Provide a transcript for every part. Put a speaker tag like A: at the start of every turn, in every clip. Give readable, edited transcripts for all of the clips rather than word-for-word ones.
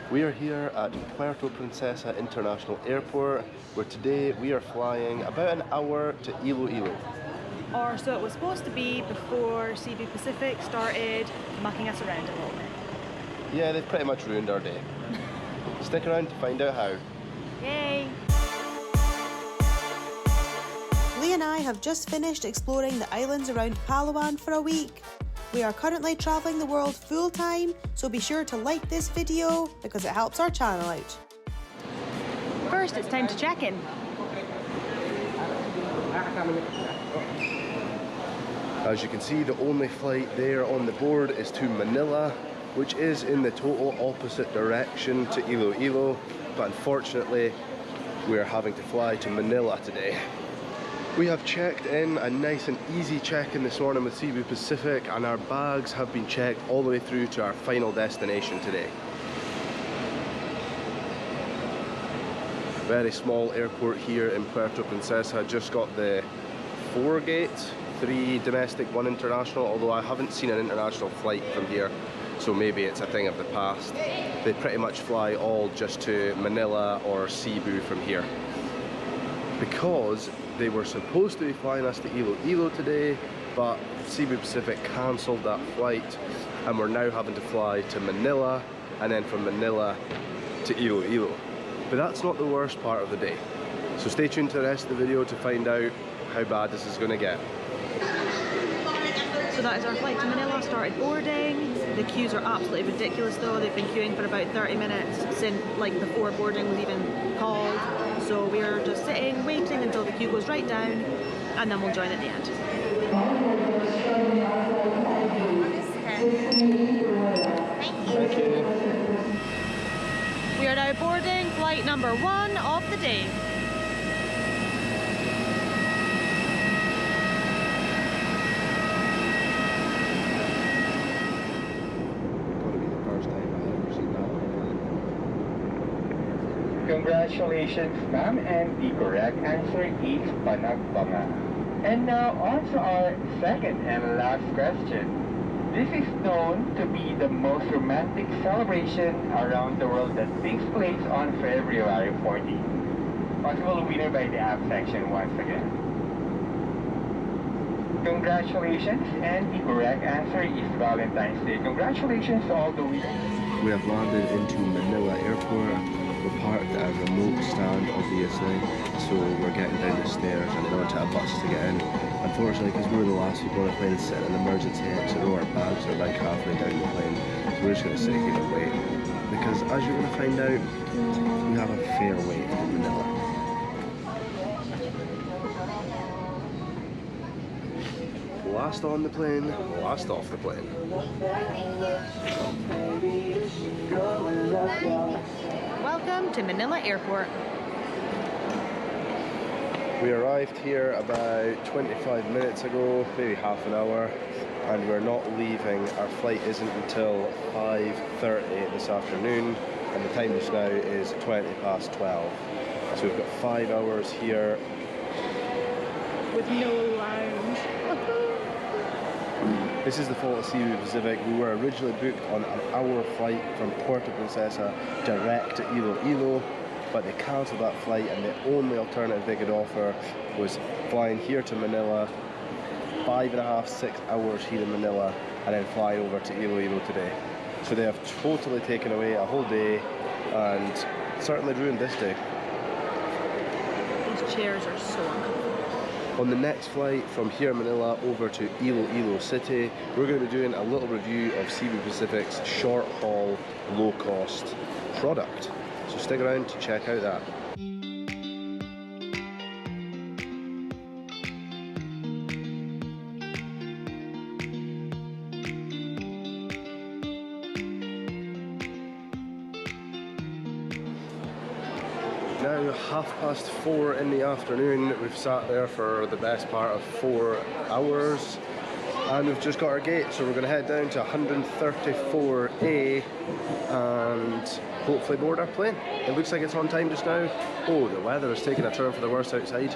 A: We are here at Puerto Princesa International Airport, where today we are flying about an hour to Iloilo.
B: Or so it was supposed to be before Cebu Pacific started mucking us around a little bit.
A: Yeah, they've pretty much ruined our day. Stick around to find out how.
B: Yay!
C: Lee and I have just finished exploring the islands around Palawan for a week. We are currently travelling the world full time, so be sure to like this video because it helps our channel out.
B: First, it's time to check in.
A: As you can see, the only flight there on the board is to Manila, which is in the total opposite direction to Iloilo, but unfortunately we are having to fly to Manila today. We have checked in a nice and easy check-in this morning with Cebu Pacific, and our bags have been checked all the way through to our final destination today. Very small airport here in Puerto Princesa. Just got the 4 gates, 3 domestic, 1 international, although I haven't seen an international flight from here, so maybe it's a thing of the past. They pretty much fly all just to Manila or Cebu from here. Because they were supposed to be flying us to Iloilo today, but Cebu Pacific cancelled that flight, and we're now having to fly to Manila, and then from Manila to Iloilo. But that's not the worst part of the day. So stay tuned to the rest of the video to find out how bad this is going to get.
B: So that is our flight to Manila, started boarding. The queues are absolutely ridiculous though. They've been queuing for about 30 minutes since before boarding was even called. So we're just sitting, waiting until the queue goes right down, and then we'll join at the end.
A: Thank you.
B: We are now boarding flight number 1 of the day.
D: Congratulations, ma'am, and the correct answer is Panagbanga. And now on to our second and last question. This is known to be the most romantic celebration around the world that takes place on February 14th. Possible winner by the app section once again. Congratulations, and the correct answer is Valentine's Day. Congratulations to all the winners.
A: We have landed into Manila Airport. We're parked at a remote stand, obviously, so we're getting down the stairs and then onto a bus to get in. Unfortunately, because we were the last people on the plane sitting in emergency exit, all our bags are like halfway down the plane, so we're just going to sit here and wait. Because as you're going to find out, we have a fair wait in Manila. Last on the plane, last off the plane.
B: Welcome to Manila Airport.
A: We arrived here about 25 minutes ago, maybe half an hour, and we're not leaving. Our flight isn't until 5:30 this afternoon, and the time just now is 20 past 12. So we've got 5 hours here.
B: With no lounge.
A: This is the fault of Cebu Pacific. We were originally booked on an hour flight from Puerto Princesa direct to Iloilo, but they cancelled that flight, and the only alternative they could offer was flying here to Manila, 5.5, 6 hours here in Manila, and then fly over to Iloilo today. So they have totally taken away a whole day and certainly ruined this day.
B: These chairs are so uncomfortable.
A: On the next flight from here in Manila over to Iloilo City, we're going to be doing a little review of Cebu Pacic's short-haul, low-cost product. So stick around to check out that. Now 4:30 in the afternoon. We've sat there for the best part of 4 hours, and we've just got our gate, so we're going to head down to 134A and hopefully board our plane. It looks like it's on time just now. Oh, the weather is taking a turn for the worse outside,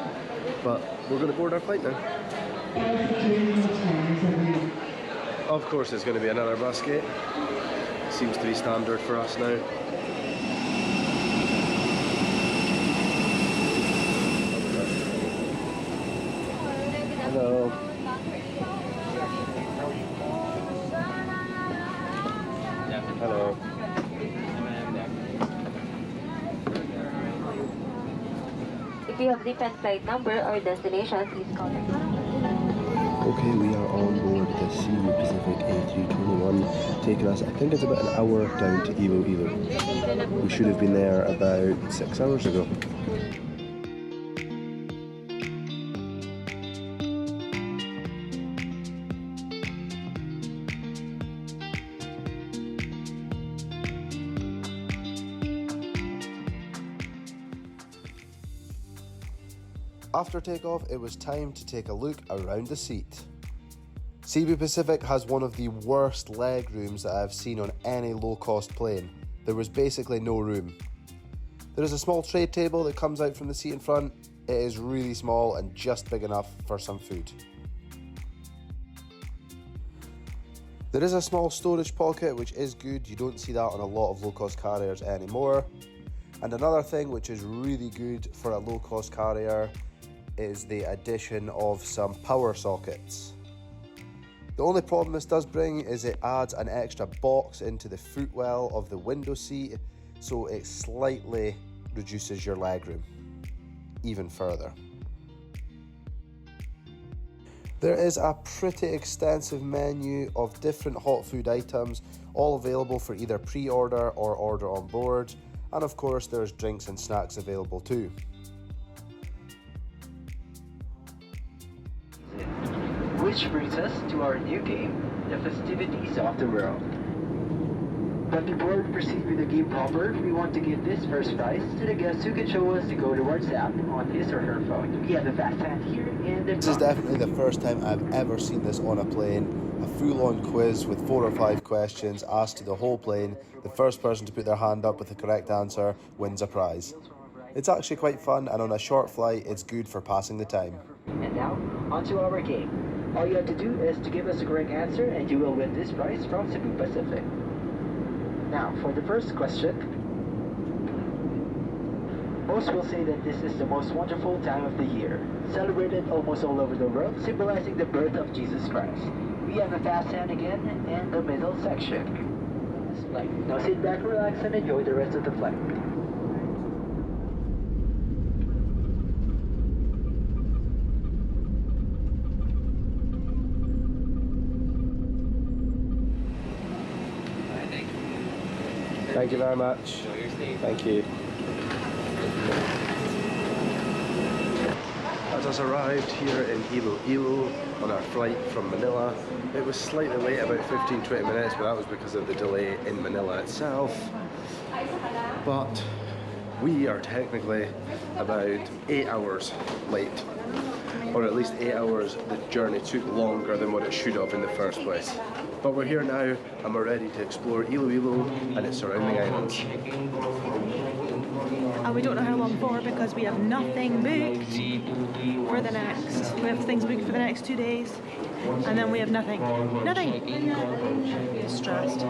A: but we're going to board our flight now. Of course, there's going to be another bus gate. Seems to be standard for us now. Hello.
E: If you have different flight number or destination, please call us.
A: Okay, we are on board the Cebu Pacific A321, taking us, I think it's about an hour down to Iloilo. We should have been there about 6 hours ago. After takeoff, it was time to take a look around the seat. Cebu Pacific has one of the worst leg rooms that I've seen on any low-cost plane. There was basically no room. There is a small tray table that comes out from the seat in front. It is really small and just big enough for some food. There is a small storage pocket, which is good. You don't see that on a lot of low-cost carriers anymore. And another thing which is really good for a low-cost carrier is the addition of some power sockets. The only problem this does bring is it adds an extra box into the footwell of the window seat, so it slightly reduces your legroom even further. There is a pretty extensive menu of different hot food items, all available for either pre-order or order on board, and of course there's drinks and snacks available too.
D: Which brings us to our new game, the festivities of the world. But before we proceed with the game proper, we want to give this first prize to the guest who can show us the Go Rewards app on his or her phone. We have a fast hand here in the
A: This is definitely the first time I've ever seen this on a plane. A full-on quiz with 4 or 5 questions asked to the whole plane. The first person to put their hand up with the correct answer wins a prize. It's actually quite fun, and on a short flight, it's good for passing the time.
D: And now, onto our game. All you have to do is to give us the correct answer and you will win this prize from Cebu Pacific. Now, for the first question. Most will say that this is the most wonderful time of the year, celebrated almost all over the world, symbolizing the birth of Jesus Christ. We have a fast hand again in the middle section. Now sit back, relax, and enjoy the rest of the flight.
A: Thank you very much. Thank you. As us arrived here in Iloilo on our flight from Manila, it was slightly late, about 15-20 minutes, but that was because of the delay in Manila itself. But we are technically about 8 hours late, or at least 8 hours. The journey took longer than what it should have in the first place. But we're here now and we're ready to explore Iloilo and its surrounding islands.
B: And we don't know how long for because we have nothing booked for the next. We have things booked for the next 2 days and then we have nothing. Nothing! Stressed.